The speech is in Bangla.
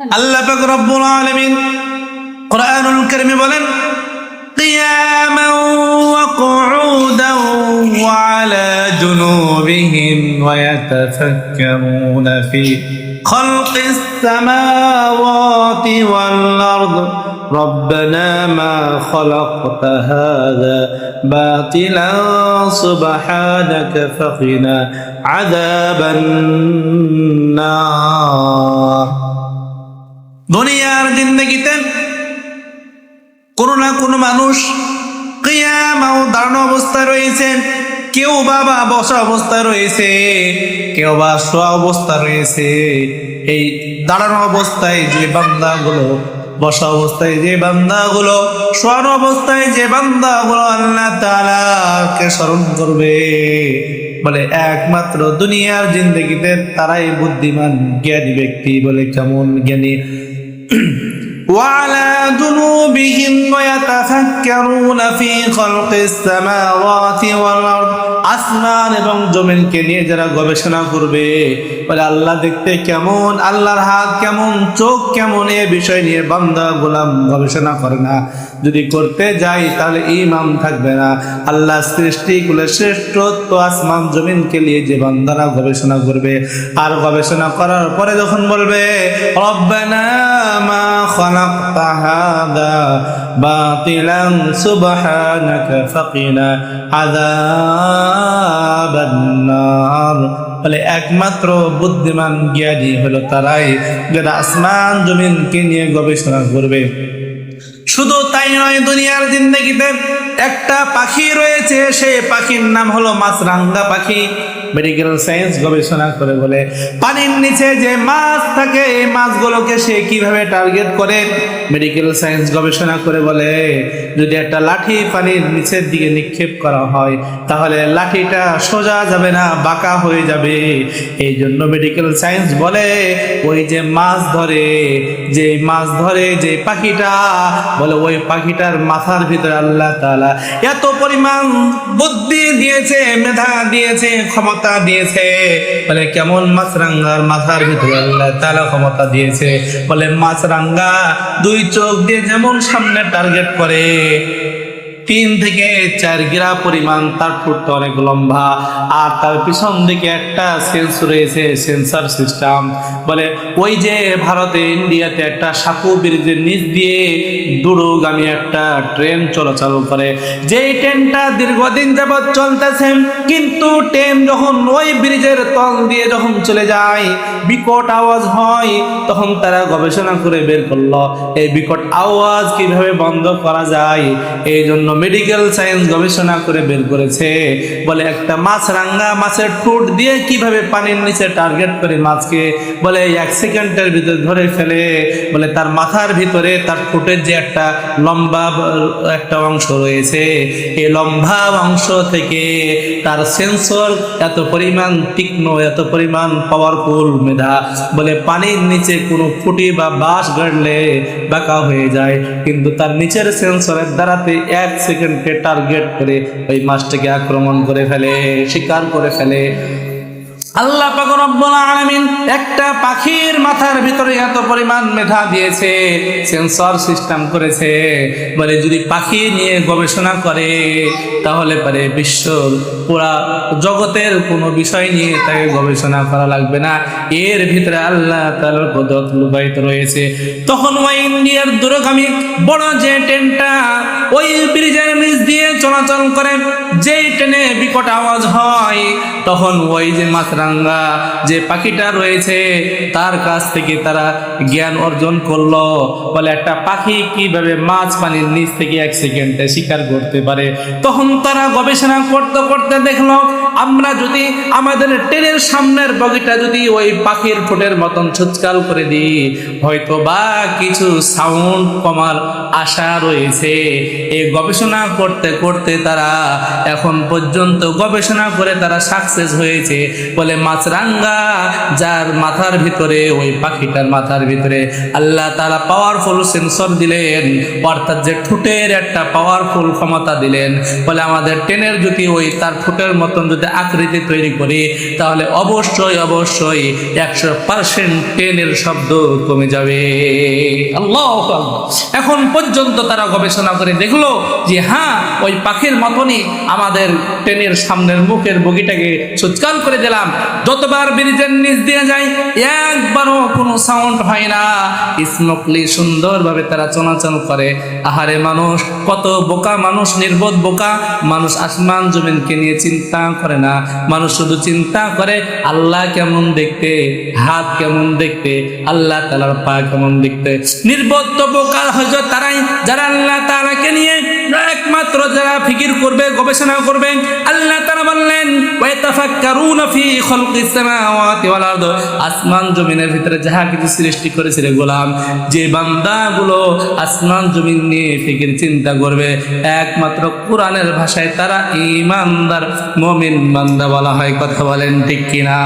আল্লাহ পাক রব্বুল আলামিন কুরআনুল কারীমে বলেন কিয়ামান ওয়া কুউদান ওয়া আলা জুনুবিহিম ওয়া ইয়াতাফাক্কারুনা ফি খালকিস সামাওয়াতি ওয়াল আরদ রব্বানা মা খালাকতা হাযা বাতিলান সুবহানাকা ফাকিনা আযাবান নার। দুনিয়ার জিন্দেগিতে কোনো না কোনো মানুষ কিয়ামাও দাঁড়ানো অবস্থায় রয়েছে, কেউ বাবা বসা অবস্থায় রয়েছে, কেউ বা শোয়া অবস্থা রয়েছে। এই দাঁড়ানো অবস্থায় যে বান্দাগুলো, বসা অবস্থায় যে বান্দাগুলো, শোয়ানো অবস্থায় যে বান্দাগুলো আল্লাহ তাআলাকে স্মরণ করবে, বলে একমাত্র দুনিয়ার জিন্দেগিতে তারাই বুদ্ধিমান জ্ঞানী ব্যক্তি। বলে কেমন জ্ঞানী? وعلى جنوبهم ويتفكرون في خلق السماوات والأرض। আসমান এবং জমিনকে নিয়ে যারা গবেষণা করবে, বলে আল্লাহ দেখতে কেমন, আল্লাহর হাত কেমন, চোখ কেমন, এ বিষয় নিয়ে বান্দা গোলাম গবেষণা করে না। যদি করতে যাই তাহলে ঈমান থাকবে না। আল্লাহ সৃষ্টিকুলের শ্রেষ্ঠত্ব আসমান জমিনকে নিয়ে যে বান্দারা গবেষণা করবে, আর গবেষণা করার পরে যখন বলবে রব্বানা মা খালাকতা হাযা বাতিলান সুবহানাকা ফাকিনা আযাবান নার, বলে একমাত্র বুদ্ধিমান জ্ঞানী হলো তারাই যারা আসমান জমিনকে নিয়ে গবেষণা করবে। শুধু তাই নয়, দুনিয়ার জিন্দেগিতে একটা পাখি রয়েছে, সেই পাখির নাম হলো মাছরাঙা পাখি। মেডিকেল সায়েন্স গবেষণা করে বলে পানির নিচে যে মাছ থাকে, এই মাছগুলোকে সে কিভাবে টার্গেট করে। মেডিকেল সায়েন্স গবেষণা করে বলে যদি একটা লাঠি পানির নিচের দিকে নিক্ষেপ করা হয় তাহলে লাঠিটা সোজা যাবে না, বাঁকা হয়ে যাবে। এই জন্য মেডিকেল সায়েন্স বলে ওই যে মাছ ধরে, যে মাছ ধরে যে পাখিটা, বলে ওই পাখিটার মাথার ভিতরে আল্লাহ তাআলা এত পরিমাণ বুদ্ধি দিয়েছে, মেধা দিয়েছে, ক্ষমতা দিয়েছে। বলে কেমন? মাছরাঙার মাথার ভিতরে আল্লাহ তাআলা ক্ষমতা দিয়েছে। বলে মাছরাঙা দুই চোখ দিয়ে যেমন সামনে টার্গেট করে, 3 থেকে 4 গিরা পরিমাণ তার ঠোঁটটা অনেক লম্বা, আর তার পিছন দিকে একটা সেন্সর রয়েছে, সেন্সর সিস্টেম। বলে ওই যে ভারতে ইন্ডিয়াতে একটা সাঁকো ব্রিজের নিচ দিয়ে দূরগামী একটা ট্রেন চলাচল করে, যেই ট্রেনটা দীর্ঘদিন যাবৎ চলতেছে, কিন্তু ট্রেন যখন ওই ব্রিজের তল দিয়ে যখন চলে যায় বিকট আওয়াজ হয়, তখন তারা গবেষণা করে বের করলো এই বিকট আওয়াজ কিভাবে বন্ধ করা যায়। এই জন্য মেডিকেল সায়েন্স গবেষণা করে বের করেছে, বলে একটা মাছরাঙা মাছের ঠোঁট দিয়ে কিভাবে পানির নিচে টার্গেট করে মাছকে, বলে 1 সেকেন্ডের ভিতরে ধরে ফেলে। বলে তার মাথার ভিতরে তার ঠোঁটের যে একটা লম্বা একটা অংশ রয়েছে, এই লম্বা অংশ থেকে তার সেন্সর এত পরিমাণ তীক্ষ্ণ, এত পরিমাণ পাওয়ারফুল মেধা। বলে পানির নিচে কোনো ফুটি বা বাঁশ গাড়লে বাঁকা হয়ে যায়, কিন্তু তার নিচের সেন্সরের দ্বারাতে 1 সেকেন্ডে টার্গেট করে ওই মাছটাকে আক্রমণ করে ফেলে, শিকার করে ফেলে। আল্লাহ পাক রব্বুল আলামিন একটা পাখির মাথার ভিতরে এত পরিমাণ মেধা দিয়েছে, সেন্সর সিস্টেম করেছে। বলে যদি পাখি নিয়ে গবেষণা করে তাহলে পারে বিশ্ব পুরা জগতের কোনো বিষয় নিয়ে তাকে গবেষণা করা লাগবে না, এর ভিতরে আল্লাহ তাআলার কুদরত লুকায়িত রয়েছে। তখন ওই ইন্ডিয়ার দূরগামী বড় যে ট্রেনটা ওই ব্রিজের নিচ দিয়ে চলাচল করে, যেই ট্রেনে বিকট আওয়াজ হয়, তখন ওই যে মাছরাঙা যে পাখিটা রয়েছে তার কাছ থেকে তারা জ্ঞান অর্জন করলো। বলে একটা পাখি কিভাবে মাছ পানির নিচ থেকে 1 সেকেন্ডে শিকার করতে পারে। তখন তারা গবেষণা করতে করতে দেখলো আমরা যদি আমাদের ট্রেনের সামনের বগিটা যদি ওই পাখির ঠোঁটের মতন ছুচকাল করে দিই, হয়তো বা কিছু সাউন্ড কমার আশা রয়েছে। এই গবেষণা করতে করতে তারা এখন পর্যন্ত গবেষণা করে তারা সাকসেস হয়েছে। বলে মাছরাঙ্গা যার মাথার ভিতরে, ওই পাখিটার মাথার ভিতরে আল্লাহ তাআলা পাওয়ারফুল সেন্সর দিলেন, অর্থাৎ যে ঠোঁটের একটা পাওয়ারফুল ক্ষমতা দিলেন। বলে আমাদের ট্রেনের যদি ওই তার ঠোঁটের মতন যদি আকৃতি তৈরি করি, তাহলে অবশ্যই 100% ট্রেনের শব্দ কমে যাবে। আল্লাহু আকবার। এখন পর্যন্ত তারা গবেষণা করে দেখলো যে হ্যাঁ, ওই পাখির মতনই আমাদের ট্রেনের সামনের মুখের বগিটাকে সুচকাল করে দিলাম, যতবার ব্রিজের নিচ দিয়ে যায় একবারও কোনো সাউন্ড হয় না, স্মুথলি সুন্দরভাবে তারা চলাচল করে। আহারে মানুষ, কত বোকা মানুষ, নির্বোধ বোকা মানুষ। আসমান জমিনকে নিয়ে চিন্তা করে না, মানুষ শুধু চিন্তা করে আল্লাহ কেমন দেখতে, হাত কেমন দেখতে, আল্লাহ তাআলার পা কেমন দেখতে। নির্বোধ বোকা হয়তো তারাই যারা আল্লাহ তাআলাকে নিয়ে একমাত্র যারা ফিকির করবে, গবেষণা করবে। আল্লাহ তাআলা বললেন ওয়াতাফাক্কারুনা ফি খালকিস সামাওয়াতি ওয়াল আরদ, আসমান জমিনের ভিতরে যাহা কিছু সৃষ্টি করেছে রে গোলাম, যে বান্দাগুলো আসমান জমিন নিয়ে ফিকির চিন্তা করবে, একমাত্র কোরআনের ভাষায় তারা ঈমানদার মুমিন বান্দা বলা হয়। কথা বলেন ঠিক কিনা?